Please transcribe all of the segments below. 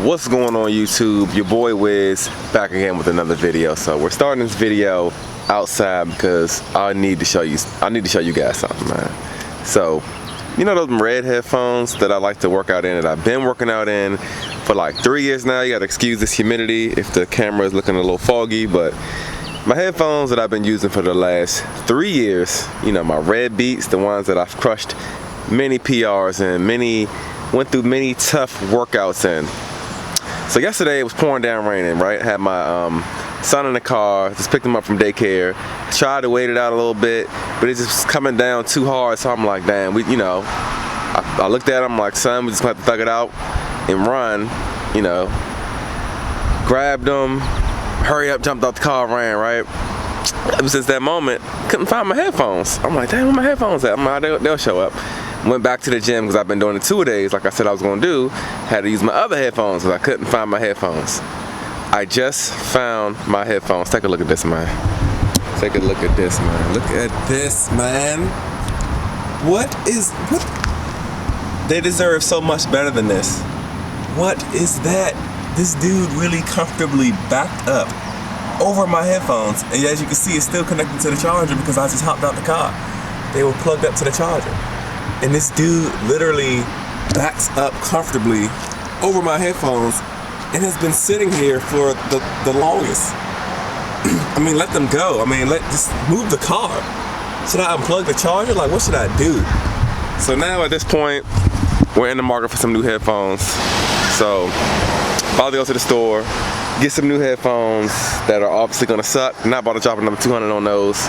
What's going on YouTube? Your boy Wiz back again with another video. So we're starting this video outside because I need to show you guys something, man. So you know those red headphones that I like to work out in, that I've been working out in for like 3 years now? You gotta excuse this humidity if the camera is looking a little foggy, but my headphones that I've been using for the last 3 years, you know, my red beats, the ones that I've crushed many PRs and went through many tough workouts in. So yesterday it was pouring down raining, right? Had my son in the car, just picked him up from daycare, tried to wait it out a little bit, but it's just coming down too hard. So I'm like, damn, I looked at him like, son, we just gonna have to thug it out and run, you know. Grabbed him, hurry up, jumped out the car, ran, right? Ever since that moment, couldn't find my headphones. I'm like, damn, where my headphones at? I'm like, they'll show up. Went back to the gym because I've been doing it 2 days like I said I was gonna do. Had to use my other headphones because I couldn't find my headphones. I just found my headphones. Take a look at this, man. Take a look at this, man. Look at this, man. What? They deserve so much better than this. What is that? This dude really comfortably backed up over my headphones, and as you can see, it's still connected to the charger because I just hopped out the car. They were plugged up to the charger. And this dude literally backs up comfortably over my headphones and has been sitting here for the longest. I mean, let them go. I mean, just move the car. Should I unplug the charger? Like, what should I do? So now at this point, we're in the market for some new headphones. So about to go to the store, get some new headphones that are obviously gonna suck. Not about to drop another 200 on those.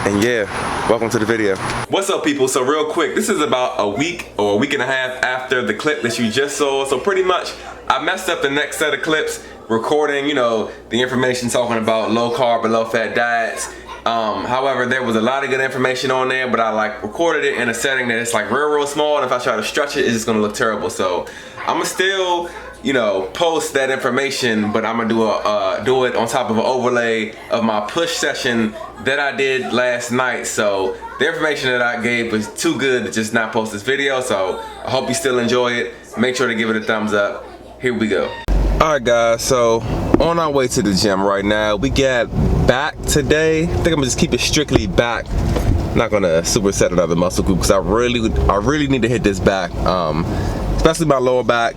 And yeah, welcome to the video. What's up, people? So real quick, this is about a week or a week and a half after the clip that you just saw. So pretty much, I messed up the next set of clips, recording, you know, the information talking about low carb and low fat diets. However, there was a lot of good information on there, but I like recorded it in a setting that it's like real small, and if I try to stretch it, it's just gonna look terrible. So I'm gonna still, you know, post that information, but I'm gonna do it on top of an overlay of my push session that I did last night. So the information that I gave was too good to just not post this video. So I hope you still enjoy it. Make sure to give it a thumbs up. Here we go. All right, guys. So on our way to the gym right now, we got back today. I think I'm gonna just keep it strictly back. I'm not gonna superset another muscle group because I really need to hit this back, especially my lower back.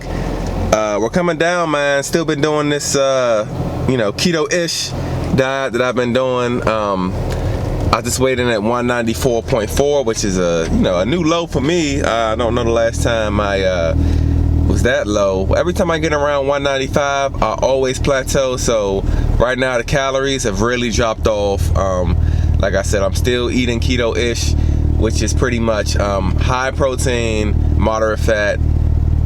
We're coming down, man. Still been doing this, you know, keto-ish diet that I've been doing. I just weighed in at 194.4, which is a new low for me. I don't know the last time I was that low. Every time I get around 195, I always plateau. So right now the calories have really dropped off. Like I said, I'm still eating keto-ish, which is pretty much high protein, moderate fat,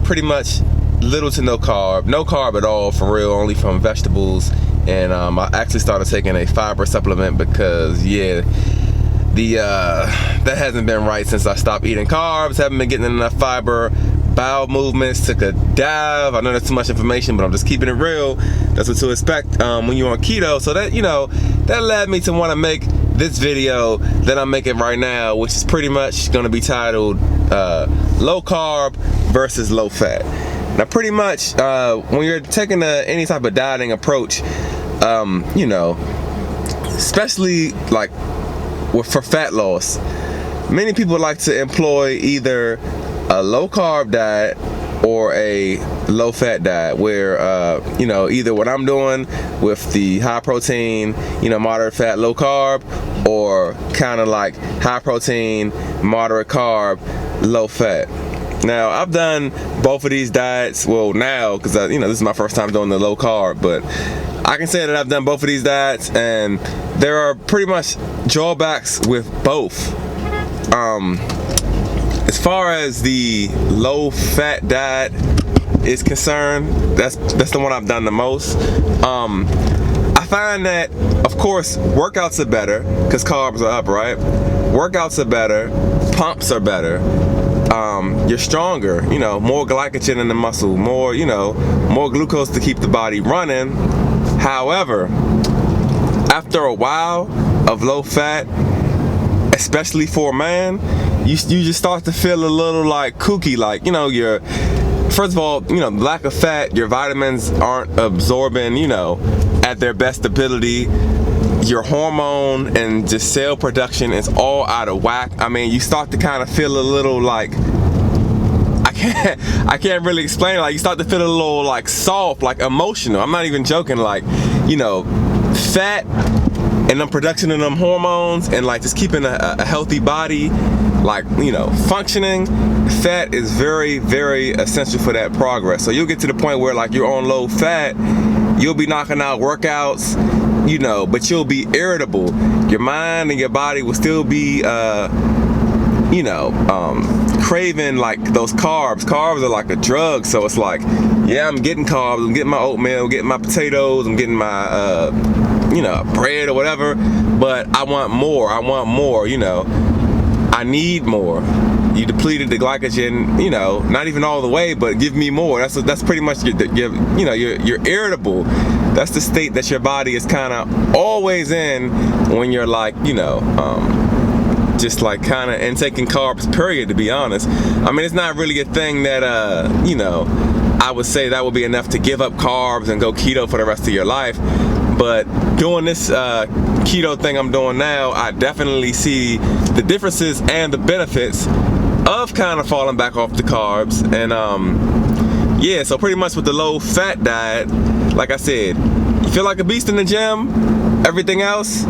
pretty much little to no carb at all, for real, only from vegetables. And I actually started taking a fiber supplement because, yeah, that hasn't been right since I stopped eating carbs. Haven't been getting enough fiber. Bowel movements took a dive. I know that's too much information, but I'm just keeping it real. That's what to expect when you're on keto. So that, you know, that led me to want to make this video that I'm making right now, which is pretty much going to be titled low carb versus low fat. Now pretty much when you're taking any type of dieting approach, you know, especially like for fat loss, many people like to employ either a low carb diet or a low fat diet, where you know, either what I'm doing with the high protein, you know, moderate fat, low carb, or kind of like high protein, moderate carb, low fat. Now I've done both of these diets, well now, because you know, this is my first time doing the low carb, but I can say that I've done both of these diets and there are pretty much drawbacks with both. As far as the low fat diet is concerned, that's the one I've done the most. I find that, of course, workouts are better because carbs are up, right? Workouts are better, pumps are better. You're stronger, you know, more glycogen in the muscle, more, you know, more glucose to keep the body running. However, after a while of low fat, especially for a man, you just start to feel a little like kooky, like, you know, your first of all, you know, lack of fat, your vitamins aren't absorbing, you know, at their best ability. Your hormone and just cell production is all out of whack. I mean, you start to kind of feel a little like, I can't really explain it. Like, you start to feel a little like soft, like emotional. I'm not even joking. Like, you know, fat and the production of them hormones and like just keeping a healthy body, like, you know, functioning. Fat is very, very essential for that progress. So you'll get to the point where like you're on low fat, you'll be knocking out workouts, you know, but you'll be irritable. Your mind and your body will still be, you know, craving like those carbs. Carbs are like a drug. So it's like, yeah, I'm getting carbs, I'm getting my oatmeal, I'm getting my potatoes, I'm getting my, you know, bread or whatever, but I want more, you know, I need more. You depleted the glycogen, you know, not even all the way, but give me more. That's pretty much you know, you're irritable. That's the state that your body is kind of always in when you're like, you know, just like kind of intaking carbs, period, to be honest. I mean, it's not really a thing that, you know, I would say that would be enough to give up carbs and go keto for the rest of your life. But doing this keto thing I'm doing now, I definitely see the differences and the benefits of kind of falling back off the carbs. And yeah, so pretty much with the low fat diet, like I said, you feel like a beast in the gym. Everything else,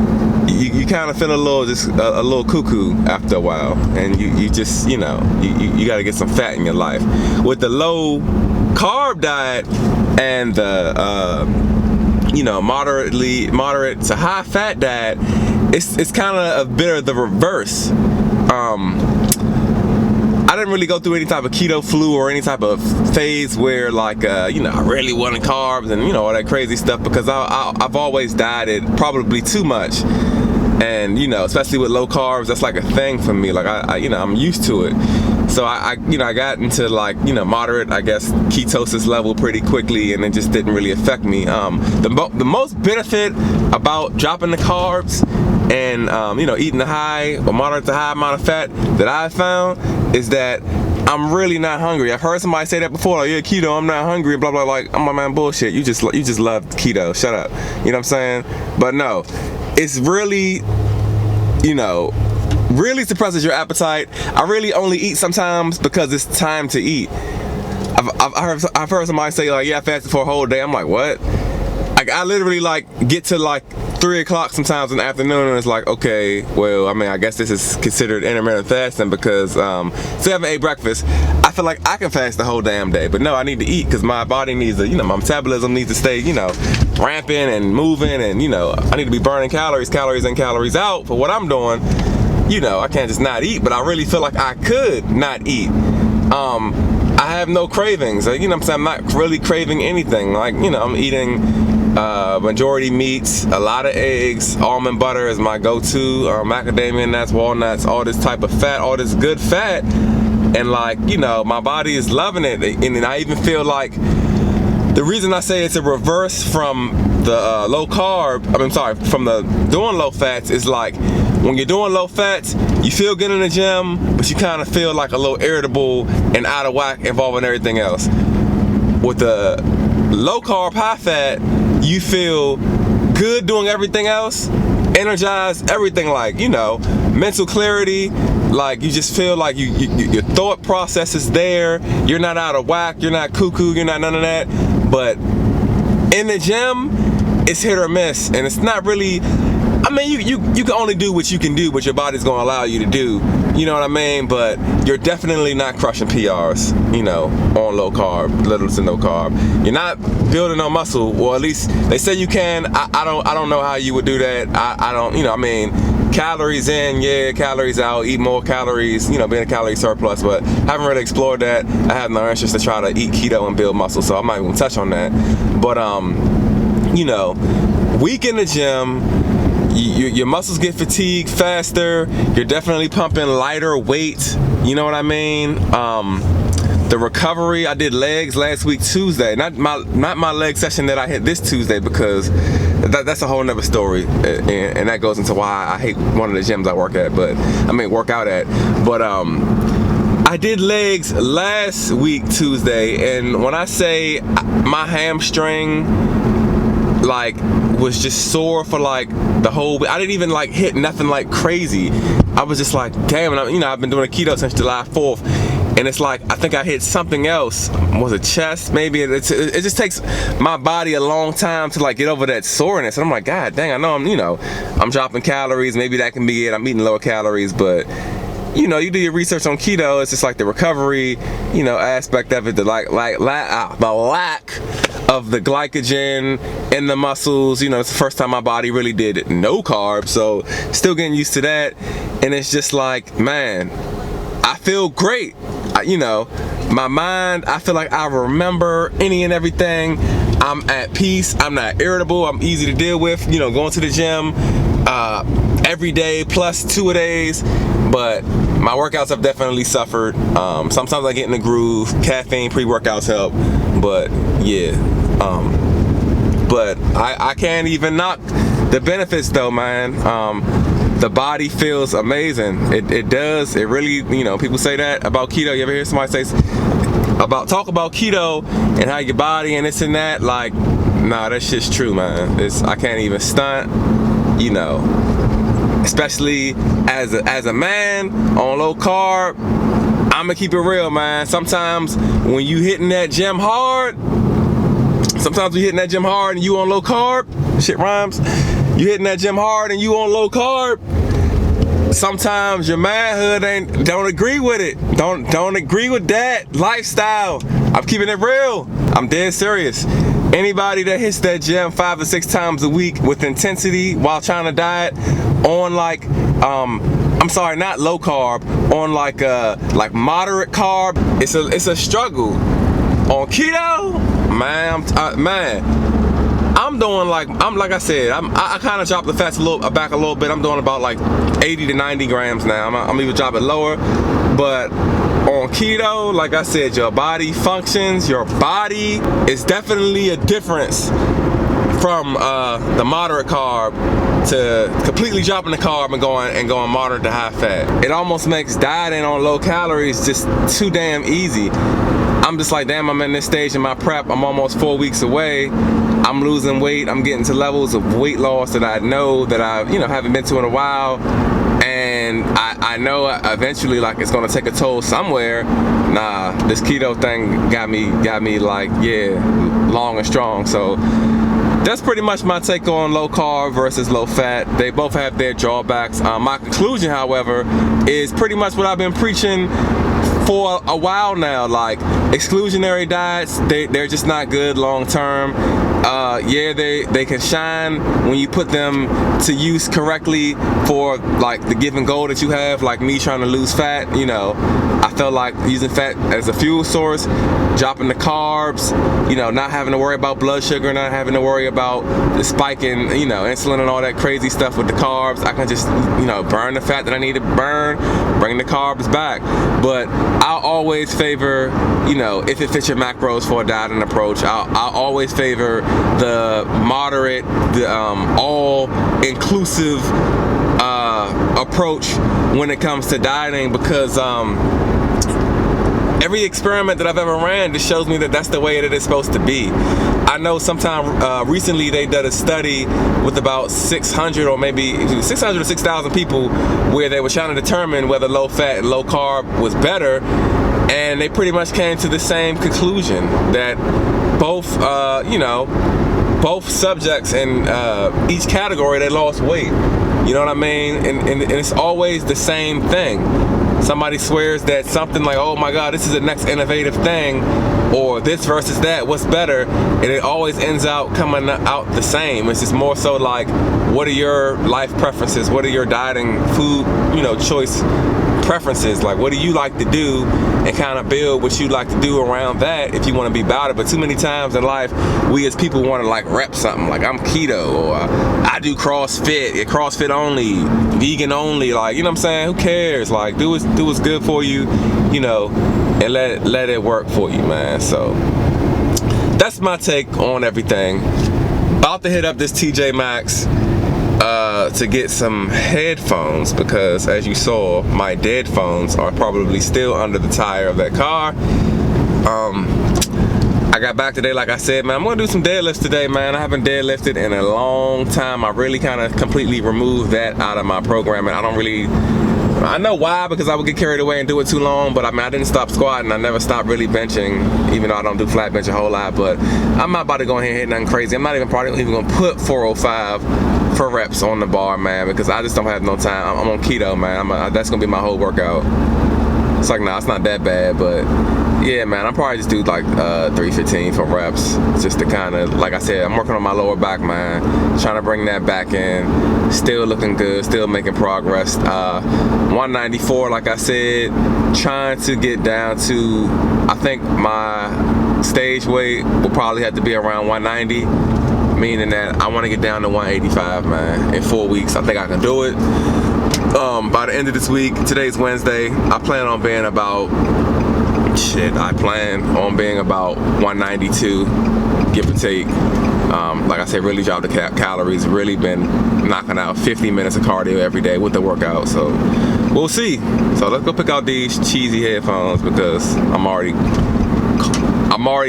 you kind of feel a little cuckoo after a while, and you just, you know, you got to get some fat in your life. With the low carb diet and the you know, moderate to high fat diet, it's kind of a bit of the reverse. I didn't really go through any type of keto flu or any type of phase where like, you know, I really wanted carbs and, you know, all that crazy stuff, because I've always dieted probably too much. And, you know, especially with low carbs, that's like a thing for me. Like, I you know, I'm used to it. So you know, I got into like, you know, moderate, I guess, ketosis level pretty quickly, and it just didn't really affect me. The most benefit about dropping the carbs and, you know, eating the high or moderate to high amount of fat that I found is that I'm really not hungry. I've heard somebody say that before, like, yeah, keto, I'm not hungry, blah, blah, like, I'm like, man, bullshit. You just love keto. Shut up. You know what I'm saying? But no, it's really, you know, really suppresses your appetite. I really only eat sometimes because it's time to eat. I've heard somebody say like, yeah, I fasted for a whole day. I'm like, what? Like, I literally like get to like 3 o'clock sometimes in the afternoon, and it's like, okay, well, I mean, I guess this is considered intermittent fasting because say I haven't ate breakfast, I feel like I can fast the whole damn day. But no, I need to eat because my body needs to, you know, my metabolism needs to stay, you know, ramping and moving, and, you know, I need to be burning calories in, calories out for what I'm doing. You know, I can't just not eat, but I really feel like I could not eat. I have no cravings. You know what I'm saying? I'm not really craving anything. Like, you know, I'm eating majority meats, a lot of eggs, almond butter is my go-to, macadamia nuts, walnuts, all this type of fat, all this good fat. And like, you know, my body is loving it. And I even feel like the reason I say it's a reverse from the low carb, from the doing low fats, is like, when you're doing low fats, you feel good in the gym, but you kind of feel like a little irritable and out of whack involving everything else. With the low carb, high fat, you feel good doing everything else, energized, everything, like, you know, mental clarity, like you just feel like your thought process is there, you're not out of whack, you're not cuckoo, you're not none of that. But in the gym, it's hit or miss, and it's not really, I mean, you can only do what you can do, what your body's gonna allow you to do, you know what I mean? But you're definitely not crushing PRs, you know, on low carb, little to no carb. You're not building no muscle, or at least they say you can. I don't know how you would do that. I don't, you know, I mean, calories in, yeah, calories out, eat more calories, you know, being a calorie surplus, but haven't really explored that. I have no interest to try to eat keto and build muscle, so I'm not even gonna touch on that. But you know, weak in the gym, your muscles get fatigued faster, you're definitely pumping lighter weight, you know what I mean? The recovery, I did legs last week Tuesday, not my leg session that I hit this Tuesday, because that's a whole nother story, and that goes into why I hate one of the gyms I work out at. But I I did legs last week Tuesday, and when I say my hamstring like was just sore for like the whole week, I didn't even like hit nothing like crazy. I was just like, damn, and I've been doing a keto since July 4th, and it's like I think I hit something else. Was it chest? Maybe it just takes my body a long time to like get over that soreness. And I'm like, God dang, I know I'm dropping calories. Maybe that can be it. I'm eating lower calories, but you do your research on keto. It's just like the recovery, aspect of it. The the lack of the glycogen in the muscles. It's the first time my body really did no carbs, so still getting used to that. And it's just like, man, I feel great. My mind, I feel like I remember any and everything. I'm at peace. I'm not irritable. I'm easy to deal with. Going to the gym every day plus 2 days. But my workouts have definitely suffered. Sometimes I get in the groove. Caffeine pre-workouts help. But yeah. But I can't even knock the benefits though, man. The body feels amazing. It does. It really, people say that about keto. You ever hear somebody talk about keto and how your body and this and that? Like, nah, that shit's true, man. I can't even stunt, especially as a man on low carb. I'ma keep it real, man. Sometimes when you hitting that gym hard, and you on low carb, shit rhymes. You hitting that gym hard and you on low carb, sometimes your manhood don't agree with it. Don't agree with that lifestyle. I'm keeping it real. I'm dead serious. Anybody that hits that gym 5 to 6 times a week with intensity while trying to diet on like not low carb, on like moderate carb, it's a struggle. On keto, man, I'm doing like I said, I kind of dropped the fats back a little bit. I'm doing about like 80 to 90 grams now. I'm even drop it lower, but on keto, like I said, your body functions. Your body is definitely a difference from the moderate carb to completely dropping the carb and going moderate to high fat. It almost makes dieting on low calories just too damn easy. I'm just like, damn, I'm in this stage in my prep. I'm almost 4 weeks away. I'm losing weight. I'm getting to levels of weight loss that I know that I haven't been to in a while. And I know eventually like it's gonna take a toll somewhere. Nah, this keto thing got me like, yeah, long and strong. So that's pretty much my take on low carb versus low fat. They both have their drawbacks. My conclusion, however, is pretty much what I've been preaching for a while now. Like, exclusionary diets, they're just not good long term. Yeah, they can shine when you put them to use correctly for like the given goal that you have, like me trying to lose fat. I felt like using fat as a fuel source, dropping the carbs, not having to worry about blood sugar, not having to worry about the spike in, insulin and all that crazy stuff with the carbs. I can just, burn the fat that I need to burn, bring the carbs back. But I'll always favor, if it fits your macros for a dieting approach, I'll always favor the moderate, the all-inclusive approach when it comes to dieting, because every experiment that I've ever ran just shows me that that's the way that it's supposed to be. I know sometime recently they did a study with about 600 or maybe 600 or 6,000 people where they were trying to determine whether low fat and low carb was better, and they pretty much came to the same conclusion, that both subjects in each category, they lost weight. You know what I mean? And it's always the same thing. Somebody swears that something like, oh my God, this is the next innovative thing, or this versus that, what's better? And it always ends out coming out the same. It's just more so like, what are your life preferences? What are your dieting food, choice preferences? Like, what do you like to do, and kind of build what you like to do around that if you want to be about it. But too many times in life, we as people want to like rep something, like I'm keto, or I do CrossFit only, vegan only, like, you know what I'm saying? Who cares? Like, do what's good for you, and let it work for you, man. So that's my take on everything. About to hit up this TJ Maxx. to get some headphones, because as you saw, my dead phones are probably still under the tire of that car. I got back today, like I said, man. I'm gonna do some deadlifts today, man. I haven't deadlifted in a long time. I really kind of completely removed that out of my programming. I know why, because I would get carried away and do it too long, but I mean, I didn't stop squatting. I never stopped really benching, even though I don't do flat bench a whole lot. But I'm not about to go ahead and hit nothing crazy. I'm not even probably even gonna put 405 for reps on the bar, man, because I just don't have no time. I'm on keto, man. That's gonna be my whole workout. It's like, nah, it's not that bad, but yeah, man, I'll probably just do like 315 for reps, just to kind of, like I said, I'm working on my lower back, man, trying to bring that back in. Still looking good, still making progress. 194, like I said, trying to get down to, I think my stage weight will probably have to be around 190, meaning that I want to get down to 185, man, in 4 weeks. I think I can do it. By the end of this week, today's Wednesday, I plan on being about, I plan on being about 192, give or take. Like I said, really dropped the calories, really been knocking out 50 minutes of cardio every day with the workout, so we'll see. So let's go pick out these cheesy headphones, because I'm already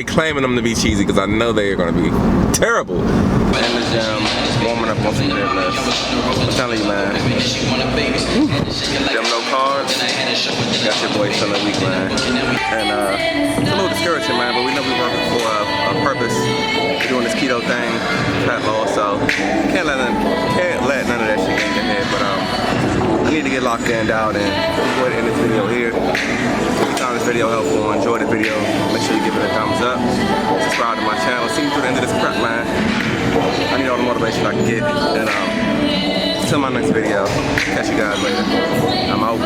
claiming them to be cheesy, because I know they're going to be terrible. In the gym, warming up on some deadlifts. I'm telling you, man. Them no carbs. Got your boy feeling weak, man. And it's a little discouraging, man, but we know we're working for a purpose. We're doing this keto thing, fat loss, so can't let none of that shit get in your head. But I need to get locked in, dialed in. Go ahead and end this video here. If you found this video helpful and enjoyed the video, make sure you give it a thumbs up. Subscribe to my channel. See me through the end of this prep, man. I need all the motivation I can get. And until my next video, catch you guys later. I'm out.